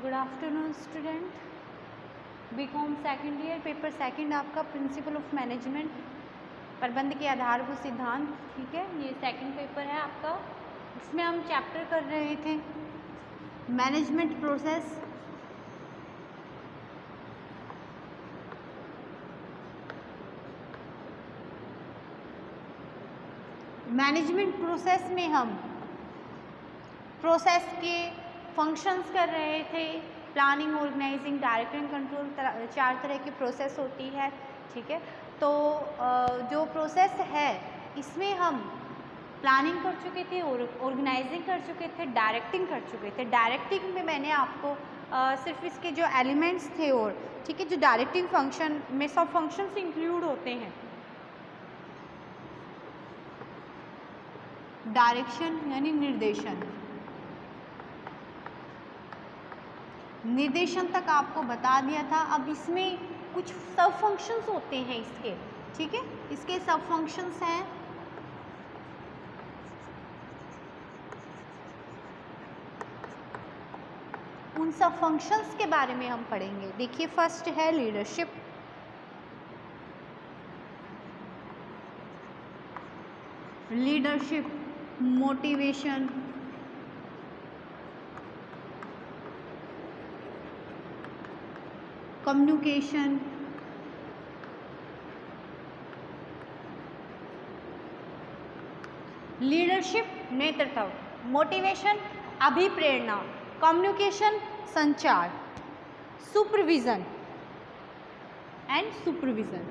Good afternoon student, B Com second year, paper second आपका principle of management, प्रबंध के आधारभूत सिद्धांत। ठीक है, ये सेकंड पेपर है आपका। इसमें हम चैप्टर कर रहे थे मैनेजमेंट प्रोसेस। मैनेजमेंट प्रोसेस में हम प्रोसेस के फंक्शंस कर रहे थे, प्लानिंग, ऑर्गेनाइजिंग, डायरेक्टिंग, कंट्रोल, 4 तरह की प्रोसेस होती है। ठीक है, तो जो प्रोसेस है इसमें हम प्लानिंग कर चुके थे, ऑर्गेनाइजिंग कर चुके थे, डायरेक्टिंग कर चुके थे। डायरेक्टिंग में मैंने आपको सिर्फ इसके जो एलिमेंट्स थे और ठीक है, जो डायरेक्टिंग फंक्शन में सब फंक्शंस इंक्लूड होते हैं। डायरेक्शन यानी निर्देशन, निर्देशन तक आपको बता दिया था। अब इसमें कुछ सब फंक्शंस होते हैं इसके। ठीक है, इसके सब फंक्शंस हैं। उन सब फंक्शंस के बारे में हम पढ़ेंगे। देखिए, फर्स्ट है leadership. Leadership, motivation, communication, leadership नेतृत्व, मोटिवेशन अभिप्रेरणा, कम्युनिकेशन संचार, सुपरविजन एंड सुपरविजन।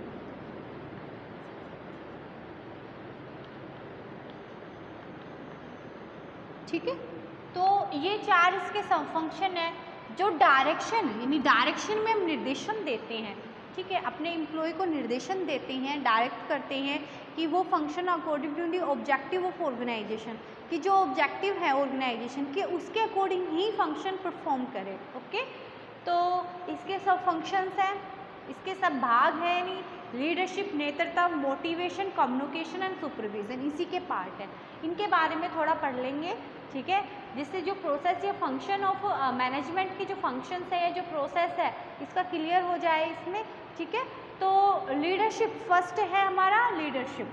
ठीक है, तो ये 4 इसके सब फंक्शन है। जो डायरेक्शन यानी डायरेक्शन में हम निर्देशन देते हैं। ठीक है, अपने एम्प्लॉय को निर्देशन देते हैं, डायरेक्ट करते हैं कि वो function according to the objective of organization, कि जो ऑब्जेक्टिव है ऑर्गेनाइजेशन के उसके अकॉर्डिंग ही फंक्शन परफॉर्म करे। ओके, तो इसके सब फंक्शंस हैं, इसके सब भाग हैं, यानी लीडरशिप, नेतृत्व, मोटिवेशन, कम्युनिकेशन एंड सुपरविजन इसी के पार्ट है। इनके बारे में थोड़ा पढ़ लेंगे। ठीक है, जिससे जो प्रोसेस या फंक्शन ऑफ मैनेजमेंट की जो फंक्शंस है या जो प्रोसेस है इसका क्लियर हो जाए इसमें। ठीक है, तो लीडरशिप फर्स्ट है हमारा, लीडरशिप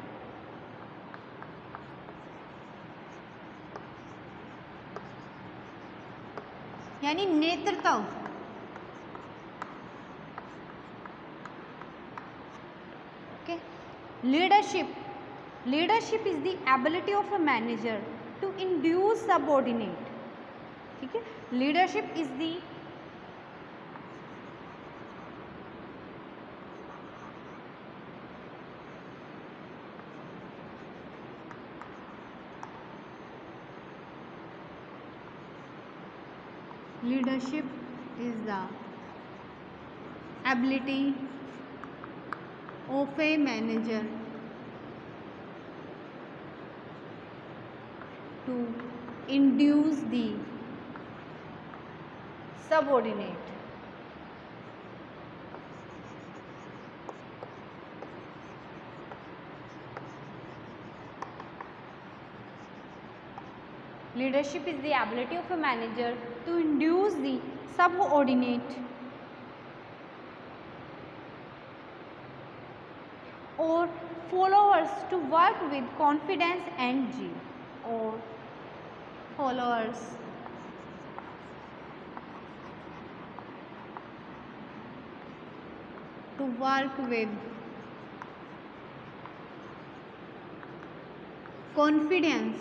यानी नेतृत्व। Okay, leadership is the ability of a manager to induce subordinate. ठीक है, leadership is the leadership is the ability of a manager to induce the subordinate. Leadership is the ability of a manager to induce the subordinate or followers to work with confidence and zeal, or followers to work with confidence,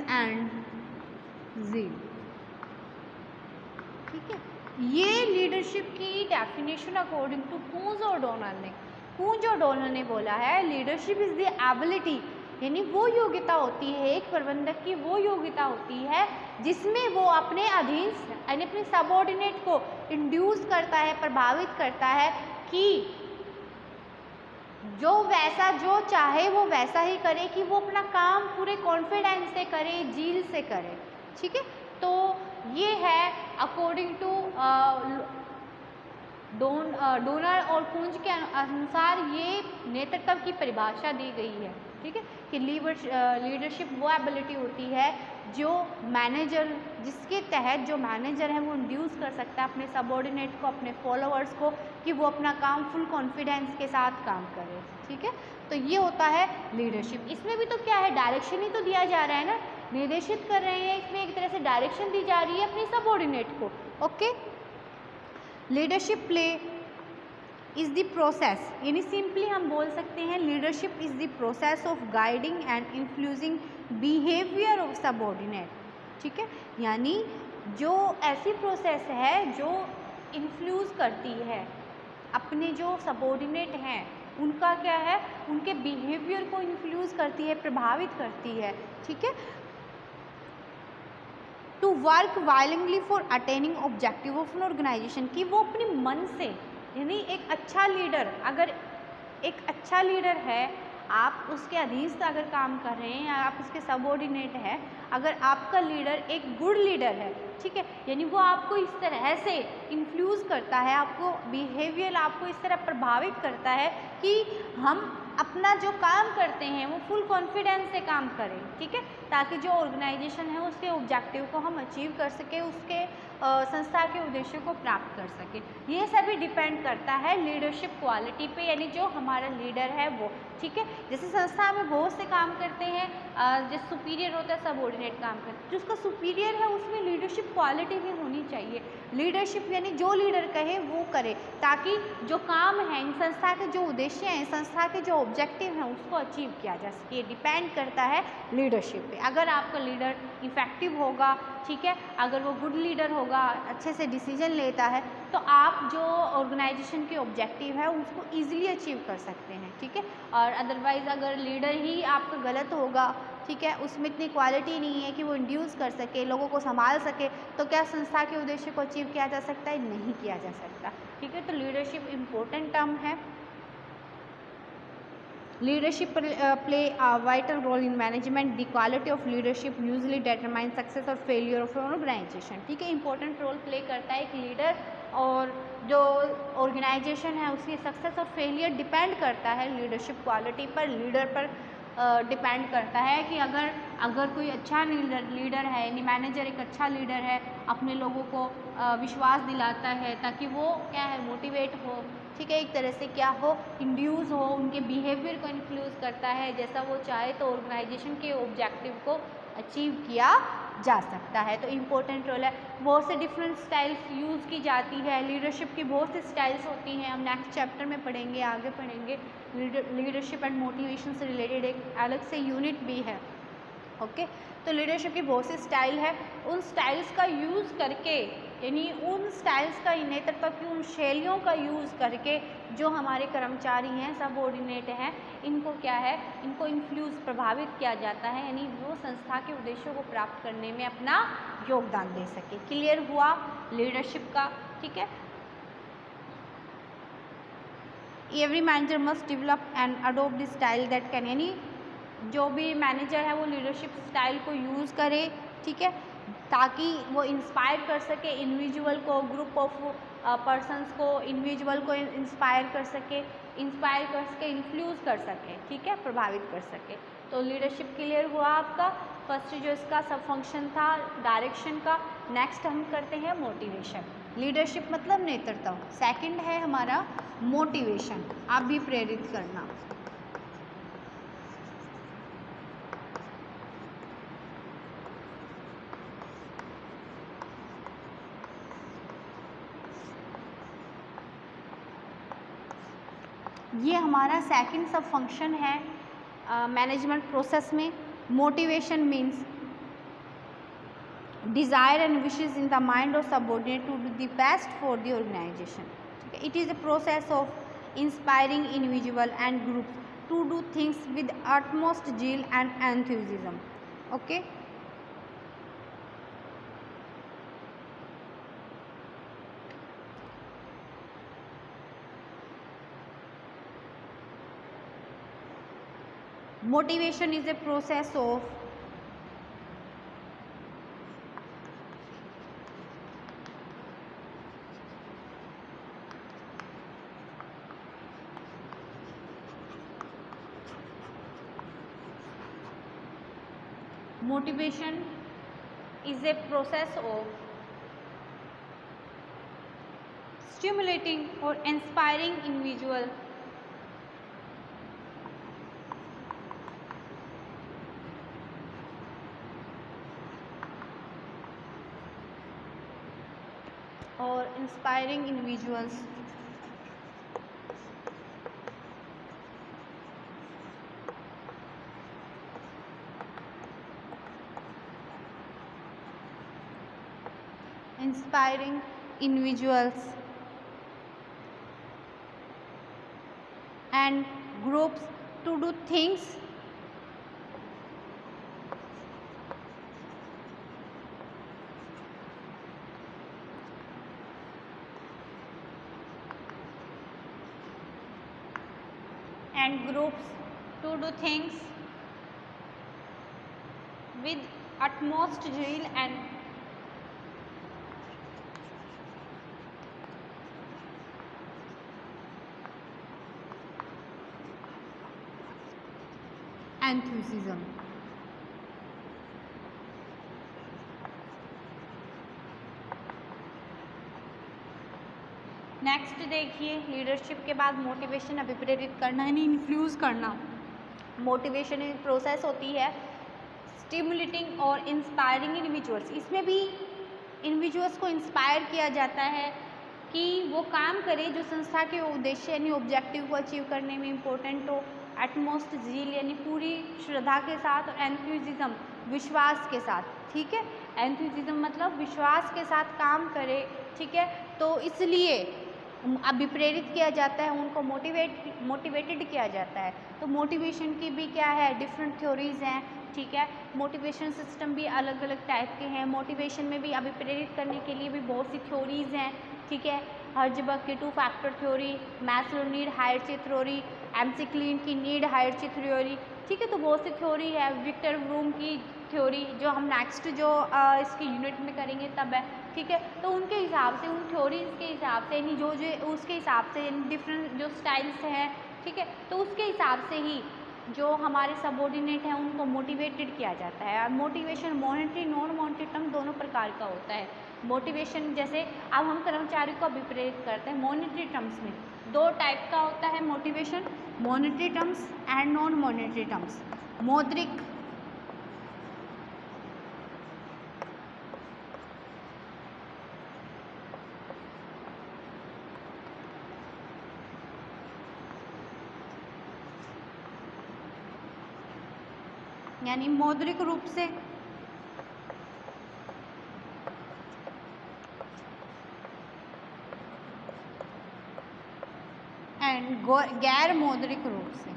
and zeal. ठीक है, ये leadership की definition according to कूंज और donor ने बोला है, leadership is the ability, यानी वो योग्यता होती है, एक प्रबंधक की वो योग्यता होती है जिसमें वो अपने अधीन यानी अपने सबऑर्डिनेट को इंड्यूस करता है, प्रभावित करता है कि जो चाहे वो वैसा ही करे, कि वो अपना काम पूरे कॉन्फिडेंस से करे, जील से करे। ठीक है, तो ये है अकॉर्डिंग टू डोनर और कूंज के अनुसार ये नेतृत्व की परिभाषा दी गई है। ठीक है, कि लीडरशिप वो एबिलिटी होती है जो मैनेजर, जिसके तहत जो मैनेजर है वो इंड्यूस कर सकता है अपने सबऑर्डिनेट को, अपने फॉलोअर्स को, कि वो अपना काम फुल कॉन्फिडेंस के साथ काम करे। ठीक है, तो ये होता है लीडरशिप। इसमें भी तो क्या है, डायरेक्शन ही तो दिया जा रहा है ना, निर्देशित कर रहे हैं, इसमें एक तरह से डायरेक्शन दी जा रही है अपने सबऑर्डिनेट को। Okay, leadership play is the process, यानी सिंपली हम बोल सकते हैं leadership is the process of guiding and influencing behaviour of subordinate. ठीक है, यानी जो ऐसी प्रोसेस है जो इन्फ्लुएंस करती है अपने जो सबऑर्डिनेट हैं उनका क्या है, उनके बिहेवियर को इन्फ्लुएंस करती है, प्रभावित करती है। ठीक है, to work violently for attaining objective of an organization, कि वो अपने मन से, यानी एक अच्छा लीडर, अगर एक अच्छा लीडर है, आप उसके अधीनस्थ अगर काम कर रहे हैं या आप उसके सबऑर्डिनेट हैं, अगर आपका लीडर एक गुड लीडर है, ठीक है, यानी वो आपको इस तरह से इन्फ्लुएंस करता है, आपको बिहेवियर आपको इस तरह प्रभावित करता है कि हम अपना जो काम करते हैं वो फुल कॉन्फिडेंस से काम करें। ठीक है, ताकि जो ऑर्गेनाइजेशन है उसके ऑब्जेक्टिव को हम अचीव कर सकें, उसके संस्था के उद्देश्यों को प्राप्त कर सकें। ये सभी डिपेंड करता है लीडरशिप क्वालिटी पे, यानी जो हमारा लीडर है वो। ठीक है, जैसे संस्था में बहुत से काम करते हैं, जो सुपीरियर होता है सबऑर्डिनेट काम करते हैं, जिसका सुपीरियर है उसमें लीडरशिप क्वालिटी भी होनी चाहिए। लीडरशिप यानी जो लीडर कहे वो करे, ताकि जो काम है, इन संस्था के जो उद्देश्य हैं, संस्था के जो ऑब्जेक्टिव हैं उसको अचीव किया जा सके। ये डिपेंड करता है लीडरशिप पे। अगर आपका लीडर इफ़ेक्टिव होगा, ठीक है, अगर वो गुड लीडर होगा, अच्छे से डिसीजन लेता है, तो आप जो ऑर्गेनाइजेशन के ऑब्जेक्टिव है उसको ईजिली अचीव कर सकते हैं। ठीक है, और अदरवाइज़ अगर लीडर ही आपका गलत होगा, ठीक है, उसमें इतनी क्वालिटी नहीं है कि वो इंड्यूस कर सके, लोगों को संभाल सके, तो क्या संस्था के उद्देश्य को अचीव किया जा सकता है? नहीं किया जा सकता। ठीक है, तो लीडरशिप इम्पोर्टेंट टर्म है। Leadership play a vital role in management. The quality of leadership usually determines success or failure of an organization. ठीक है, इंपॉर्टेंट रोल प्ले करता है एक लीडर, और जो ऑर्गेनाइजेशन है उसकी सक्सेस और फेलियर डिपेंड करता है लीडरशिप क्वालिटी पर, लीडर पर डिपेंड करता है कि अगर कोई अच्छा लीडर है, यानी मैनेजर एक अच्छा लीडर है, अपने लोगों को विश्वास दिलाता है ताकि वो क्या है, मोटिवेट हो, ठीक है, एक तरह से क्या हो, इंड्यूस हो, उनके बिहेवियर को इन्फ्लुएंस करता है जैसा वो चाहे, तो ऑर्गेनाइजेशन के ऑब्जेक्टिव को अचीव किया जा सकता है। तो इम्पोर्टेंट रोल है। बहुत से डिफरेंट स्टाइल्स यूज़ की जाती है, लीडरशिप की बहुत सी स्टाइल्स होती हैं, हम नेक्स्ट चैप्टर में पढ़ेंगे, आगे पढ़ेंगे। लीडरशिप एंड मोटिवेशन से रिलेटेड एक अलग से यूनिट भी है। ओके, तो लीडरशिप की बहुत सी स्टाइल है, उन स्टाइल्स का यूज़ करके, यानी उन स्टाइल्स का, नेतृत्व की उन शैलियों का यूज़ करके जो हमारे कर्मचारी हैं, सबऑर्डिनेट हैं, इनको क्या है, इनको इन्फ्लुएंस, प्रभावित किया जाता है, यानी वो संस्था के उद्देश्यों को प्राप्त करने में अपना योगदान दे सके। क्लियर हुआ लीडरशिप का? ठीक है, every manager must develop and adopt the style that can, यानी जो भी मैनेजर है वो लीडरशिप स्टाइल को यूज़ करे, ठीक है, ताकि वो इंस्पायर कर सके इंडिविजुअल को, ग्रुप ऑफ पर्सन्स को, इंडिविजुअल को इंस्पायर कर सके, इन्फ्लुएंस कर सके, ठीक है, प्रभावित कर सके। तो लीडरशिप क्लियर हुआ आपका। फर्स्ट जो इसका सब फंक्शन था डायरेक्शन का। नेक्स्ट हम करते हैं मोटिवेशन। लीडरशिप मतलब नेतृत्व। सेकंड है हमारा मोटिवेशन, आप भी प्रेरित करना। ये हमारा सेकंड सब फंक्शन है मैनेजमेंट प्रोसेस में। Motivation means desire and wishes in the mind of subordinate to do the best for the organization. ठीक है, it is a process of inspiring individual and groups to do things with utmost zeal and enthusiasm. Okay. Motivation is a process of motivation is a process of stimulating और inspiring individual or inspiring individuals inspiring individuals and groups to do things with utmost zeal and enthusiasm. Next देखिए, leadership के बाद motivation अभिप्रेरित करना यानी influence करना। Motivation एक process होती है स्टिमुलेटिंग और इंस्पायरिंग इंडिविजुअल्स। इसमें भी इंडिविजुअल्स को इंस्पायर किया जाता है कि वो काम करे जो संस्था के उद्देश्य यानी ऑब्जेक्टिव को अचीव करने में इम्पोर्टेंट हो। एटमोस्ट जील यानी पूरी श्रद्धा के साथ, और एंथुसिज्म विश्वास के साथ, ठीक है। एंथुसिज्म मतलब विश्वास के साथ काम करे, ठीक है। तो इसलिए अभिप्रेरित किया जाता है, उनको मोटिवेटेड किया जाता है। तो मोटिवेशन की भी क्या है, डिफरेंट थ्योरीज़ हैं, ठीक है। मोटिवेशन सिस्टम भी अलग अलग टाइप के हैं। मोटिवेशन में भी अभिप्रेरित करने के लिए भी बहुत सी थ्योरीज़ हैं, ठीक है। हर्ज़बर्ग की 2 factor theory, Maslow need hierarchy theory, McClelland की नीड हायरार्ची थ्योरी, ठीक है। तो बहुत सी थ्योरी है। विक्टर ब्रूम की थ्योरी जो हम नेक्स्ट जो इसकी यूनिट में करेंगे तब है, ठीक है। तो उनके हिसाब से, उन थ्योरीज़ के हिसाब से यानी जो उसके हिसाब से डिफरेंट जो स्टाइल्स हैं, ठीक है। तो उसके हिसाब से ही जो हमारे सबऑर्डिनेट हैं उनको मोटिवेटेड किया जाता है। Motivation monetary non monetary term दोनों प्रकार का होता है। मोटिवेशन जैसे अब हम कर्मचारी को अभिप्रेरित करते हैं मॉनेटरी टर्म्स में, 2 टाइप का होता है motivation, monetary terms and non monetary terms. मौद्रिक यानी मौद्रिक रूप से एंड गैर मौद्रिक रूप से,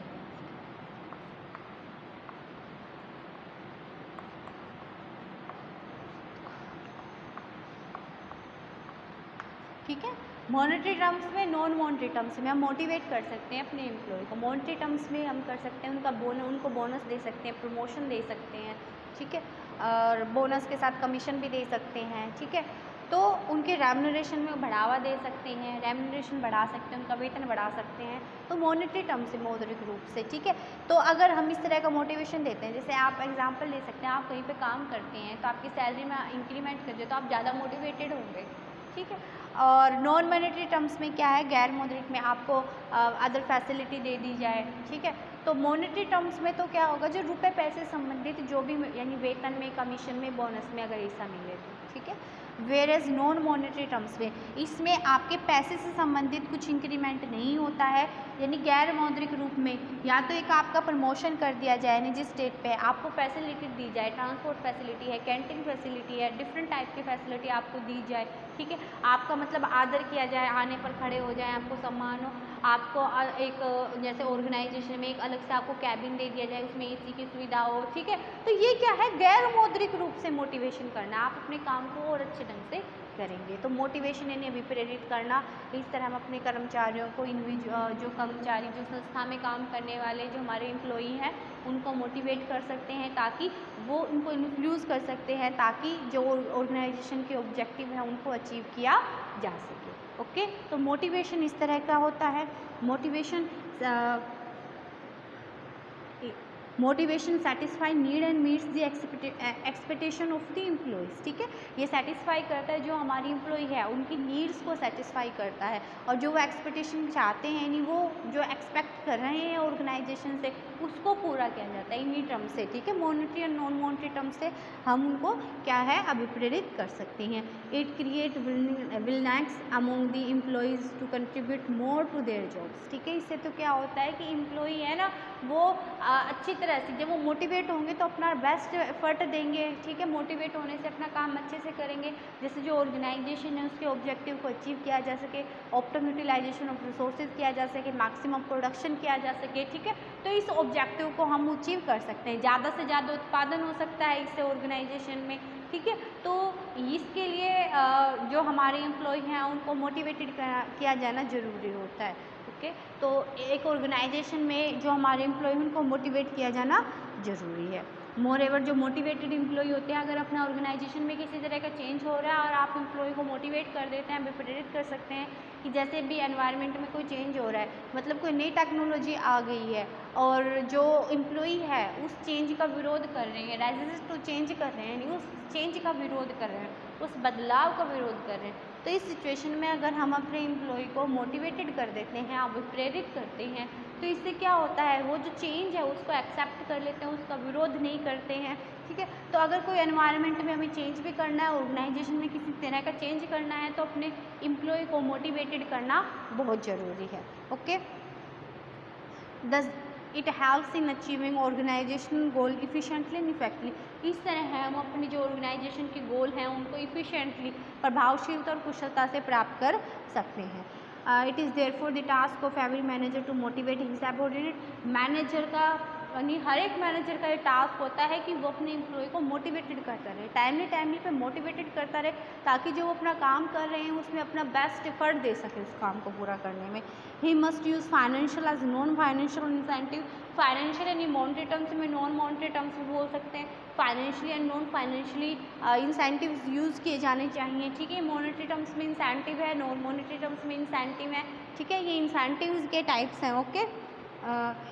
ठीक है। मॉनेटरी टर्म्स में, नॉन मॉनेटरी टर्म्स में हम मोटिवेट कर सकते हैं अपने एम्प्लॉय को। मॉनेटरी टर्म्स में हम कर सकते हैं उनको बोनस दे सकते हैं, प्रमोशन दे सकते हैं, ठीक है। और बोनस के साथ कमीशन भी दे सकते हैं, ठीक है। तो उनके रेम्यूनरेशन में बढ़ावा दे सकते हैं, रेम्यूनरेशन बढ़ा सकते हैं, उनका वेतन बढ़ा सकते हैं। तो मॉनेटरी टर्म से, मौद्रिक रूप से, ठीक है। तो अगर हम इस तरह का मोटिवेशन देते हैं, जैसे आप एग्जांपल ले सकते हैं, आप कहीं पे काम करते हैं तो आपकी सैलरी में इंक्रीमेंट कर दे तो आप ज़्यादा मोटिवेटेड होंगे, ठीक है। और नॉन मॉनेटरी टर्म्स में क्या है, गैर मौद्रिक में आपको अदर फैसिलिटी दे दी जाए, ठीक है। तो मॉनेटरी टर्म्स में तो क्या होगा, जो रुपए पैसे संबंधित जो भी यानी वेतन में, कमीशन में, बोनस में अगर ऐसा मिले तो, ठीक है। Whereas non monetary terms में इसमें आपके पैसे से संबंधित कुछ इंक्रीमेंट नहीं होता है, यानी गैर मौद्रिक रूप में या तो एक आपका प्रमोशन कर दिया जाए, यानी जिस स्टेट पे आपको फैसिलिटी दी जाए, ट्रांसपोर्ट फैसिलिटी है, कैंटीन फैसिलिटी है, डिफरेंट टाइप की फैसिलिटी आपको दी जाए, ठीक है। आपका मतलब आदर किया जाए, आने पर खड़े हो जाए, आपको सम्मान हो, आपको एक जैसे ऑर्गेनाइजेशन में एक अलग से आपको कैबिन दे दिया जाए, उसमें एसी की सुविधा हो, ठीक है। तो ये क्या है, गैर मौद्रिक रूप से मोटिवेशन करना, आप अपने काम को और अच्छे ढंग से करेंगे। तो मोटिवेशन यानी अभिप्रेरित करना। इस तरह हम अपने कर्मचारियों को, जो कर्मचारी जो संस्था में काम करने वाले जो हमारे एम्प्लॉई हैं उनको मोटिवेट कर सकते हैं, ताकि वो उनको इन्फ्लुएंस कर सकते हैं, ताकि जो ऑर्गेनाइजेशन के ऑब्जेक्टिव हैं उनको अचीव किया जा सके। ओके, तो मोटिवेशन इस तरह का होता है। Motivation motivation satisfy need and meets the expectation of the employees, ठीक है। ये सेटिस्फाई करता है, जो हमारी एम्प्लॉय है उनकी नीड्स को सेटिस्फाई करता है, और जो वो एक्सपेक्टेशन चाहते हैं, यानी वो जो एक्सपेक्ट कर रहे हैं ऑर्गेनाइजेशन से, उसको पूरा किया जाता है इन्हीं टर्म से, ठीक है। मॉनेटरी और नॉन मॉनेटरी टर्म से हम उनको क्या है अभिप्रेरित कर सकते हैं। It create willingness among the employees to contribute more to their jobs, ठीक है। इससे तो क्या होता है कि एम्प्लॉय है ना, वो अच्छी तरह से जब वो मोटिवेट होंगे तो अपना बेस्ट एफर्ट देंगे, ठीक है। मोटिवेट होने से अपना काम अच्छे से करेंगे, जैसे जो ऑर्गेनाइजेशन है उसके ऑब्जेक्टिव को अचीव किया जा सके, ऑप्टिमम यूटिलाइजेशन ऑफ रिसोर्सेज किया जा सके, मैक्सिमम प्रोडक्शन किया जा सके, ठीक है। तो इस ऑब्जेक्टिव को हम अचीव कर सकते हैं, ज़्यादा से ज़्यादा उत्पादन हो सकता है इससे ऑर्गेनाइजेशन में, ठीक है। तो इसके लिए जो हमारे एम्प्लॉय हैं उनको मोटिवेटेड किया जाना ज़रूरी होता है, ओके। तो एक ऑर्गेनाइजेशन में जो हमारे एम्प्लॉय हैं उनको मोटिवेट किया जाना ज़रूरी है। मोर एवर जो मोटिवेटेड एम्प्लॉय होते हैं, अगर अपना ऑर्गेनाइजेशन में किसी तरह का चेंज हो रहा है और आप एम्प्लॉय को मोटिवेट कर देते हैं, प्रेरित कर सकते हैं कि जैसे भी एनवायरनमेंट में कोई चेंज हो रहा है, मतलब कोई नई टेक्नोलॉजी आ गई है और जो एम्प्लॉय है उस चेंज का विरोध कर रहे हैं, रेजिस्ट टू चेंज कर रहे हैं, उस चेंज का विरोध कर रहे हैं, उस बदलाव का विरोध कर रहे हैं, तो इस सिचुएशन में अगर हम अपने एम्प्लॉय को मोटिवेटेड कर देते हैं, आप प्रेरित करते हैं, तो इससे क्या होता है, वो जो चेंज है उसको एक्सेप्ट कर लेते हैं, उसका विरोध नहीं करते हैं, ठीक है। तो अगर कोई एनवायरनमेंट में हमें चेंज भी करना है, ऑर्गेनाइजेशन में किसी तरह का चेंज करना है, तो अपने एम्प्लॉय को मोटिवेटेड करना बहुत ज़रूरी है, okay. Thus it helps in achieving organization goal efficiently and effectively. इस तरह है हम अपनी जो ऑर्गेनाइजेशन के गोल हैं उनको इफ़िशेंटली, प्रभावशीलता और कुशलता से प्राप्त कर सकते हैं। It is therefore the task of every manager to motivate his subordinate. Manager का यानी हर एक मैनेजर का ये टास्क होता है कि वो अपने एम्प्लॉय को मोटिवेटेड करता रहे, टाइमली पे मोटिवेटेड करता रहे, ताकि जो वो अपना काम कर रहे हैं उसमें अपना बेस्ट एफर्ट दे सके उस काम को पूरा करने में। He must use financial as non financial incentive. Financial यानी मॉनेटरी टर्म्स में, नॉन मॉनेटरी टर्म्स में बोल सकते हैं, financially and non financially incentives use किए जाने चाहिए, ठीक है। मॉनेटरी टर्म्स में इंसेंटिव है, नॉन मॉनेटरी टर्म्स में इंसेंटिव है, ठीक है। ये इंसेंटिव्स के टाइप्स हैं, okay.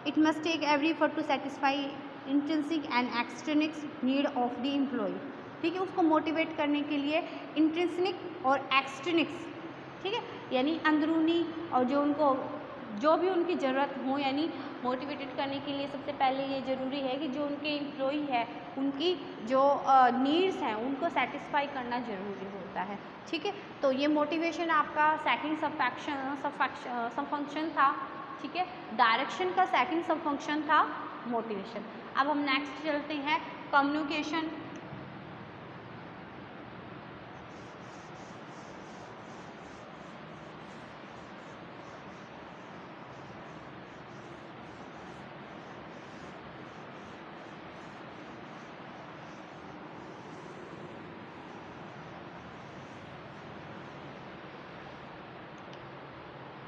It must take every effort to satisfy intrinsic and extrinsic need of the employee, ठीक है। उसको मोटिवेट करने के लिए इंट्रिंसिक और एक्सटर्निक्स, ठीक है, यानी अंदरूनी और जो भी उनकी ज़रूरत हो, यानी मोटिवेटेड करने के लिए सबसे पहले ये ज़रूरी है कि जो उनके एम्प्लॉय है उनकी जो नीड्स हैं उनको सेटिस्फाई करना ज़रूरी होता है, ठीक है। तो ये मोटिवेशन आपका सेकंड सब फंक्शन था, ठीक है। डायरेक्शन का सेकंड सब फंक्शन था मोटिवेशन। अब हम नेक्स्ट चलते हैं, कम्युनिकेशन।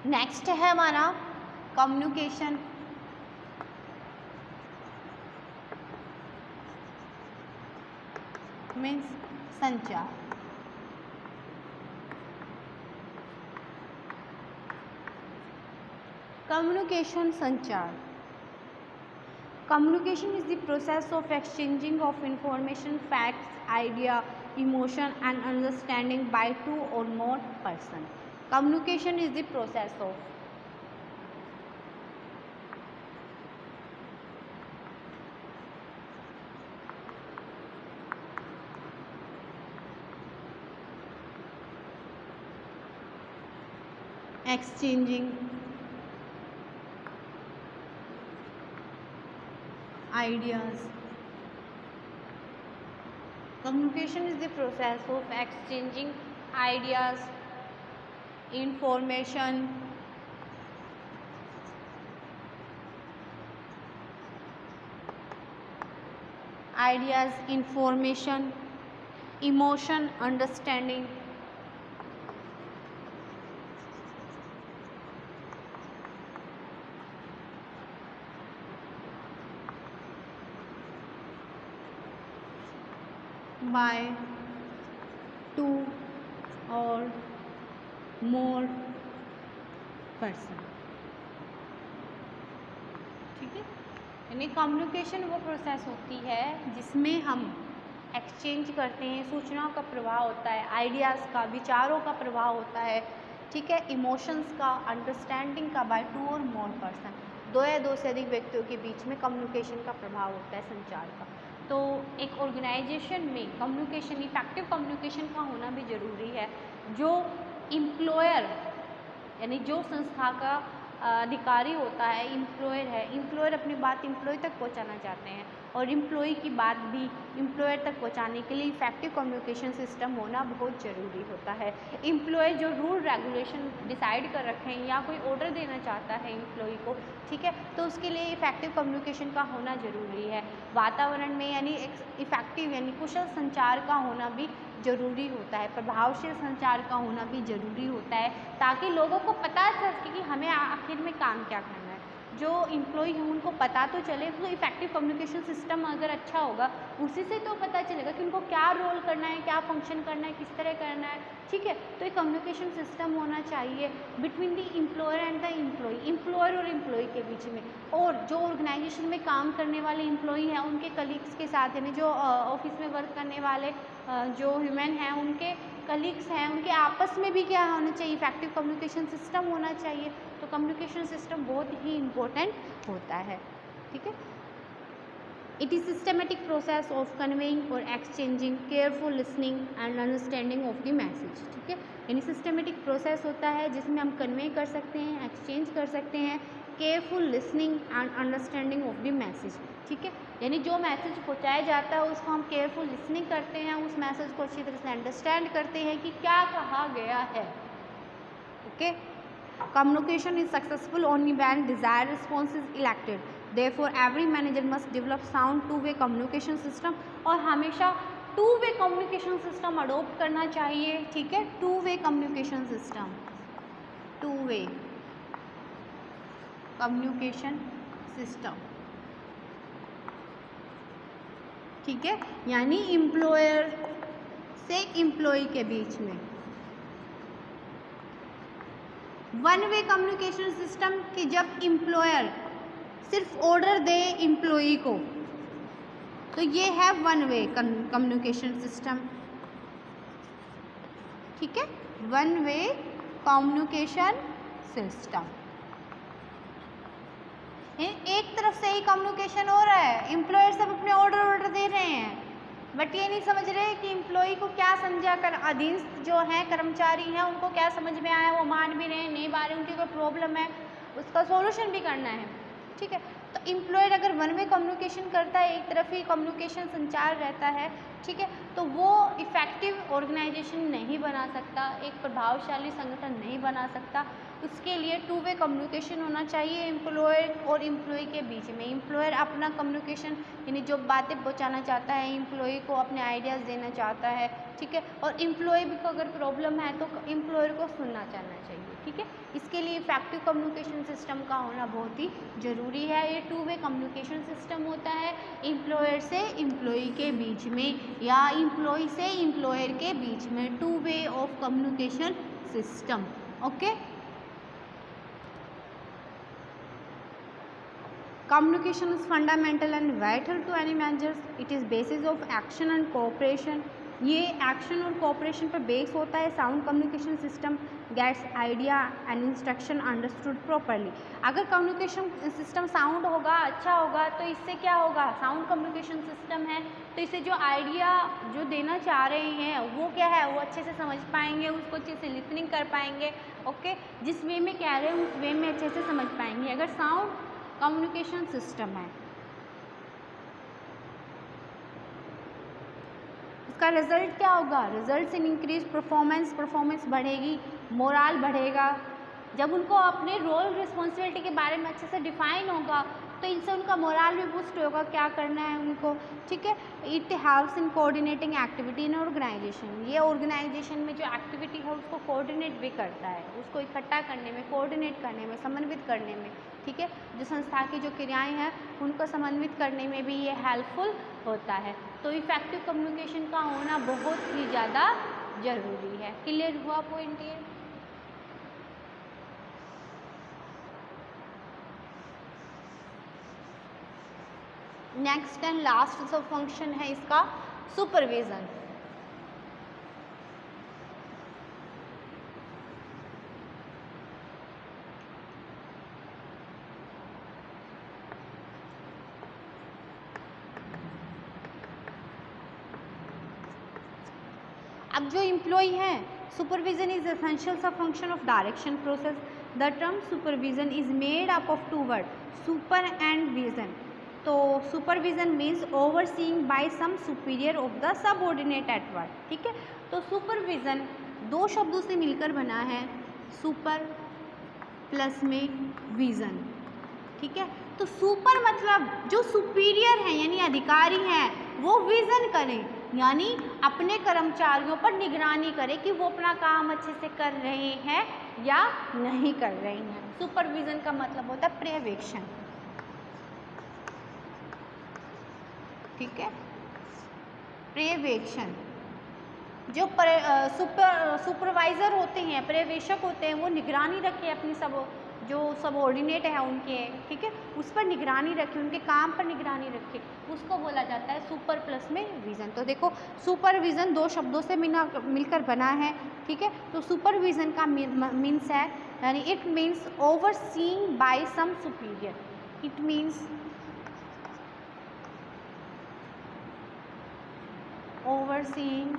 नेक्स्ट है हमारा कम्युनिकेशन। मीन्स संचार। कम्युनिकेशन संचार। Communication is the process of exchanging of information, facts, idea, emotion and understanding by two or more persons. Communication is the process of exchanging ideas. Communication is the process of exchanging ideas, information, emotion, understanding by two or more person, ठीक है। यानी communication वो process होती है जिसमें हम exchange करते हैं, सूचनाओं का प्रवाह होता है, आइडियाज़ का, विचारों का प्रवाह होता है, ठीक है, इमोशंस का, अंडरस्टैंडिंग का बाय टू और मोर पर्सन, दो या दो से अधिक व्यक्तियों के बीच में कम्युनिकेशन का प्रभाव होता है, संचार का। तो एक ऑर्गेनाइजेशन में कम्युनिकेशन, इफेक्टिव कम्युनिकेशन का होना भी ज़रूरी है। जो एम्प्लॉयर यानी जो संस्था का अधिकारी होता है, एम्प्लॉयर है, एम्प्लॉयर अपनी बात एम्प्लॉय तक पहुंचाना चाहते हैं और एम्प्लॉय की बात भी एम्प्लॉयर तक पहुंचाने के लिए इफेक्टिव कम्युनिकेशन सिस्टम होना बहुत ज़रूरी होता है। एम्प्लॉय जो रूल रेगुलेशन डिसाइड कर रखे हैं या कोई ऑर्डर देना चाहता है एम्प्लॉय को, ठीक है, तो उसके लिए इफेक्टिव कम्युनिकेशन का होना ज़रूरी है। वातावरण में यानी इफेक्टिव यानी कुशल संचार का होना भी ज़रूरी होता है, प्रभावशील संचार का होना भी ज़रूरी होता है, ताकि लोगों को पता चल सके कि हमें आखिर में काम क्या करना है। जो एम्प्लॉय हैं उनको पता तो चले, तो इफेक्टिव कम्युनिकेशन सिस्टम अगर अच्छा होगा उसी से तो पता चलेगा कि उनको क्या रोल करना है, क्या फंक्शन करना है, किस तरह करना है, ठीक है। तो एक कम्युनिकेशन सिस्टम होना चाहिए between the employer and the employee, employer और एम्प्लॉय के बीच में, और जो ऑर्गेनाइजेशन में काम करने वाले एम्प्लॉय हैं उनके कलीग्स के साथ, यानी जो ऑफिस में वर्क करने वाले जो ह्यूमन हैं उनके कलीग्स हैं उनके आपस में भी क्या होना चाहिए, इफेक्टिव कम्युनिकेशन सिस्टम होना चाहिए। तो कम्युनिकेशन सिस्टम बहुत ही इम्पोर्टेंट होता है, ठीक है। It is systematic process of conveying और exchanging careful listening and understanding of the message, ठीक है। यानी सिस्टमेटिक प्रोसेस होता है जिसमें हम कन्वे कर सकते हैं, एक्सचेंज कर सकते हैं, careful listening and understanding of the message, ठीक है। यानी जो मैसेज पहुंचाया जाता है उसको हम केयरफुल लिसनिंग करते हैं, उस मैसेज को अच्छी तरह से अंडरस्टैंड करते हैं कि क्या कहा गया है, okay. Communication is successful only when desired response is elected, therefore every manager must develop sound two way communication system, और हमेशा two way communication system adopt करना चाहिए, ठीक है। Two way communication system, two way communication system, ठीक है। यानी employer से एम्प्लॉय के बीच में वन वे कम्युनिकेशन सिस्टम कि जब एम्प्लॉयर सिर्फ ऑर्डर दे एम्प्लॉय को, तो ये है वन वे कम्युनिकेशन सिस्टम, ठीक है, वन वे कम्युनिकेशन सिस्टम। एक तरफ से ही कम्युनिकेशन हो रहा है, एम्प्लॉयर सब अपने ऑर्डर दे रहे हैं, बट ये नहीं समझ रहे कि एम्प्लॉय को क्या समझा कर, अधीनस्थ जो हैं कर्मचारी हैं उनको क्या समझ में आया, वो मान भी रहे हैं, नहीं मान रहे, उनकी कोई प्रॉब्लम है उसका सॉल्यूशन भी करना है, ठीक है। तो एम्प्लॉयर अगर वन वे कम्युनिकेशन करता है, एक तरफ ही कम्युनिकेशन संचार रहता है, ठीक है, तो वो इफेक्टिव ऑर्गेनाइजेशन नहीं बना सकता, एक प्रभावशाली संगठन नहीं बना सकता। उसके लिए टू वे कम्युनिकेशन होना चाहिए एम्प्लॉयर और एम्प्लॉय के बीच में। एम्प्लॉयर अपना कम्युनिकेशन यानी जो बातें पहुंचाना चाहता है, एम्प्लॉय को अपने आइडियाज़ देना चाहता है, ठीक है, और एम्प्लॉय को अगर प्रॉब्लम है तो एम्प्लॉयर को सुनना चाहना चाहिए, ठीक है। इसके लिए इफेक्टिव कम्युनिकेशन सिस्टम का होना बहुत ही ज़रूरी है। ये टू वे कम्युनिकेशन सिस्टम होता है एम्प्लॉयर से एम्प्लॉय के बीच में या एम्प्लॉय से एम्प्लॉयर के बीच में, two way of communication system, okay. Communication is fundamental and vital to any managers. It is basis of action and cooperation. ये एक्शन और कोऑपरेशन पर बेस होता है। Sound communication system gets idea and instruction understood properly. अगर communication system sound होगा, अच्छा होगा, तो इससे क्या होगा, साउंड कम्युनिकेशन सिस्टम है तो इससे जो आइडिया जो देना चाह रहे हैं वो क्या है, वो अच्छे से समझ पाएंगे, उसको अच्छे से लिसनिंग कर पाएंगे, ओके। जिस वे में कह रहे हैं उस वे में अच्छे से समझ पाएंगे अगर साउंड कम्युनिकेशन सिस्टम है। इसका रिजल्ट क्या होगा, result in increase performance, performance बढ़ेगी, मोराल बढ़ेगा। जब उनको अपने रोल रिस्पॉन्सिबिलिटी के बारे में अच्छे से डिफाइन होगा तो इनसे उनका मोराल भी बूस्ट होगा, क्या करना है उनको, ठीक है। It helps in coordinating activity in organization. ये ऑर्गेनाइजेशन में जो एक्टिविटी है उसको कोऑर्डिनेट भी करता है, उसको इकट्ठा करने में, कोऑर्डिनेट करने में, समन्वित करने में, ठीक है। जो संस्था की जो क्रियाएं हैं उनको समन्वित करने में भी ये हेल्पफुल होता है। तो इफेक्टिव कम्युनिकेशन का होना बहुत ही ज़्यादा ज़रूरी है। क्लियर हुआ पॉइंट ये? Next and last sub function है इसका सुपरविजन। अब जो एम्प्लॉय हैं, supervision is essential sub function of direction process. The term supervision is made up of two word, super and vision. तो supervision means overseeing by some superior of the subordinate at work. ठीक है, तो supervision दो शब्दों से मिलकर बना है, सुपर प्लस में विजन। ठीक है, तो सुपर मतलब जो सुपीरियर हैं यानी अधिकारी हैं वो विजन करें, यानी अपने कर्मचारियों पर निगरानी करें कि वो अपना काम अच्छे से कर रहे हैं या नहीं कर रहे हैं। सुपरविजन का मतलब होता है पर्यवेक्षण। ठीक है, पर्यवेक्षण। जो सुपरवाइज़र होते हैं, पर्यवेक्षक होते हैं, वो निगरानी रखें अपनी जो सबऑर्डिनेट है उनके, ठीक है, उस पर निगरानी रखें, उनके काम पर निगरानी रखें, उसको बोला जाता है सुपर प्लस में विज़न। तो देखो सुपरविज़न दो शब्दों से मिलकर बना है। ठीक है, तो सुपरविज़न का मीन्स है, यानी it means overseeing by some superior. It means overseeing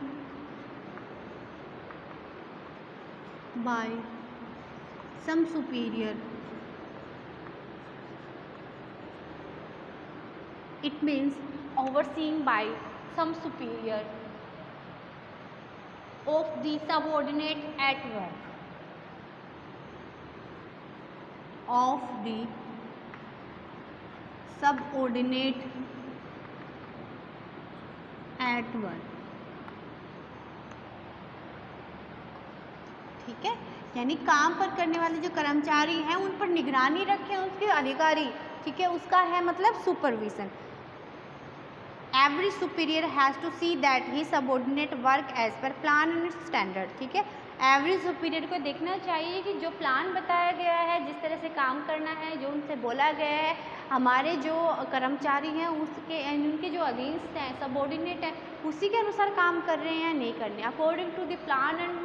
by some superior. It means overseeing by some superior of the subordinate at work, of the subordinate at work। ठीक है, यानी काम पर करने वाले जो कर्मचारी हैं उन पर निगरानी रखें उसके अधिकारी। ठीक है, उसका है मतलब supervision. Every superior has to see that he subordinate work as per plan and standard. ठीक है, एवरी सुपीरियर को देखना चाहिए कि जो प्लान बताया गया है, जिस तरह से काम करना है, जो उनसे बोला गया है, हमारे जो कर्मचारी हैं उसके उनके जो अधीनस्थ हैं, सबऑर्डिनेट हैं, उसी के अनुसार काम कर रहे हैं या नहीं कर रहे हैं, अकॉर्डिंग टू द प्लान एंड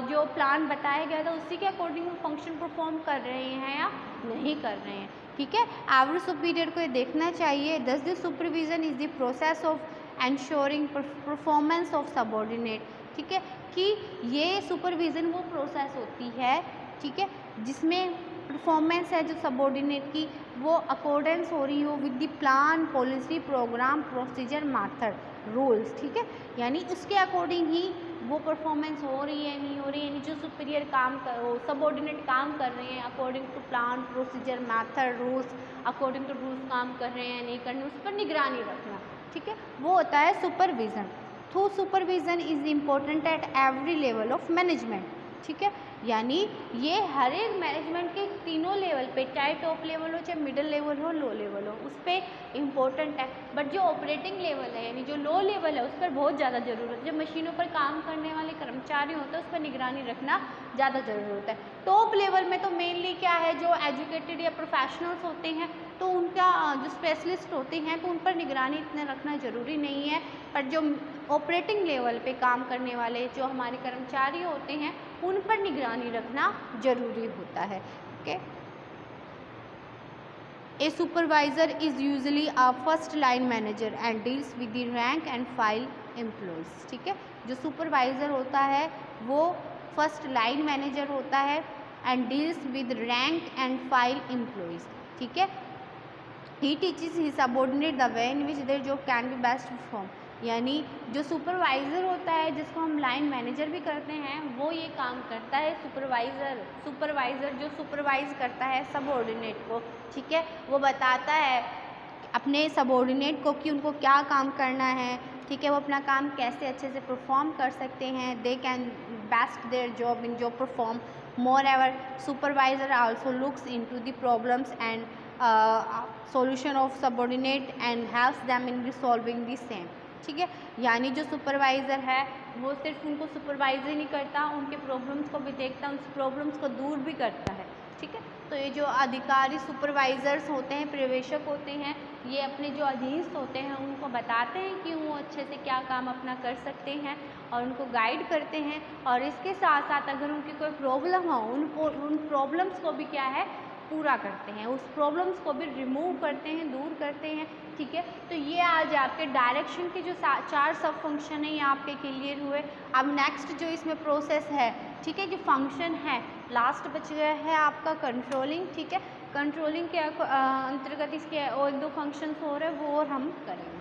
जो प्लान बताया गया था उसी के अकॉर्डिंग फंक्शन परफॉर्म कर रहे हैं या नहीं कर रहे हैं। ठीक है, एवरी सुपीरियर को ये देखना चाहिए। दस the supervision is the process of ensuring performance of subordinate. ठीक है, कि ये सुपरविजन वो प्रोसेस होती है, ठीक है, जिसमें परफॉर्मेंस है जो सबऑर्डिनेट की वो अकॉर्डेंस हो रही हो with the plan, policy, program, procedure, method, rules. ठीक है, यानी उसके अकॉर्डिंग ही वो परफॉर्मेंस हो रही है नहीं हो रही है, यानी जो सुपीरियर काम कर सबऑर्डिनेट काम कर रहे हैं according to plan, procedure, method, rules, according to rules काम कर रहे हैं नहीं कर रहे, उस पर निगरानी रखना। ठीक है, वो होता है supervision. Through supervision is important at every level of management. ठीक है, यानी ये हर एक मैनेजमेंट के तीनों लेवल पे, चाहे टॉप लेवल हो, चाहे मिडिल लेवल हो, लो लेवल हो, उस पर इम्पोर्टेंट है। बट जो ऑपरेटिंग लेवल है यानी जो लो लेवल है उस पर बहुत ज़्यादा ज़रूरत है। जो मशीनों पर काम करने वाले कर्मचारी होते हैं उस पर निगरानी रखना ज़्यादा ज़रूरी होता है। टॉप लेवल में तो मेनली क्या है, जो एजुकेटेड या प्रोफेशनल्स होते हैं तो उनका जो स्पेशलिस्ट होते हैं तो उन पर निगरानी इतना रखना ज़रूरी नहीं है। पर जो ऑपरेटिंग लेवल पे काम करने वाले जो हमारे कर्मचारी होते हैं उन पर निगरानी रखना ज़रूरी होता है। Okay, a supervisor is usually a first line manager and deals with the rank and file employees. ठीक है, जो सुपरवाइज़र होता है वो फर्स्ट लाइन मैनेजर होता है and deals with rank and file employees. ठीक है, he teaches he subordinate the way in which their job can be best perform. यानी जो सुपरवाइज़र होता है जिसको हम लाइन मैनेजर भी करते हैं वो ये काम करता है सुपरवाइज़र जो सुपरवाइज़ करता है सबऑर्डिनेट को। ठीक है, वो बताता है अपने सबऑर्डिनेट को कि उनको क्या काम करना है। ठीक है, वो अपना काम कैसे अच्छे से परफॉर्म कर सकते हैं, they can best their job in job perform. More ever supervisor also looks into the problems and solution of subordinate and helps them in resolving the same। ठीक है, यानी जो सुपरवाइज़र है वो सिर्फ उनको सुपरवाइज़ ही नहीं करता, उनके प्रॉब्लम्स को भी देखता है, उन प्रॉब्लम्स को दूर भी करता है। ठीक है, तो ये जो अधिकारी सुपरवाइज़र्स होते हैं, पर्यवेक्षक होते हैं, ये अपने जो अधीनस्थ होते हैं उनको बताते हैं कि वो अच्छे से क्या काम अपना कर सकते हैं और उनको गाइड करते हैं। और इसके साथ साथ अगर उनकी कोई प्रॉब्लम हो उन प्रॉब्लम्स को भी क्या है पूरा करते हैं, उस प्रॉब्लम्स को भी रिमूव करते हैं, दूर करते हैं। ठीक है, तो ये आज आपके डायरेक्शन के जो 4 सब फंक्शन है ये आपके क्लियर हुए। अब नेक्स्ट जो इसमें प्रोसेस है, ठीक है, जो फंक्शन है लास्ट बच गया है आपका कंट्रोलिंग। ठीक है, कंट्रोलिंग के अंतर्गत इसके और 1-2 फंक्शंस हो रहे हैं वो और हम करेंगे।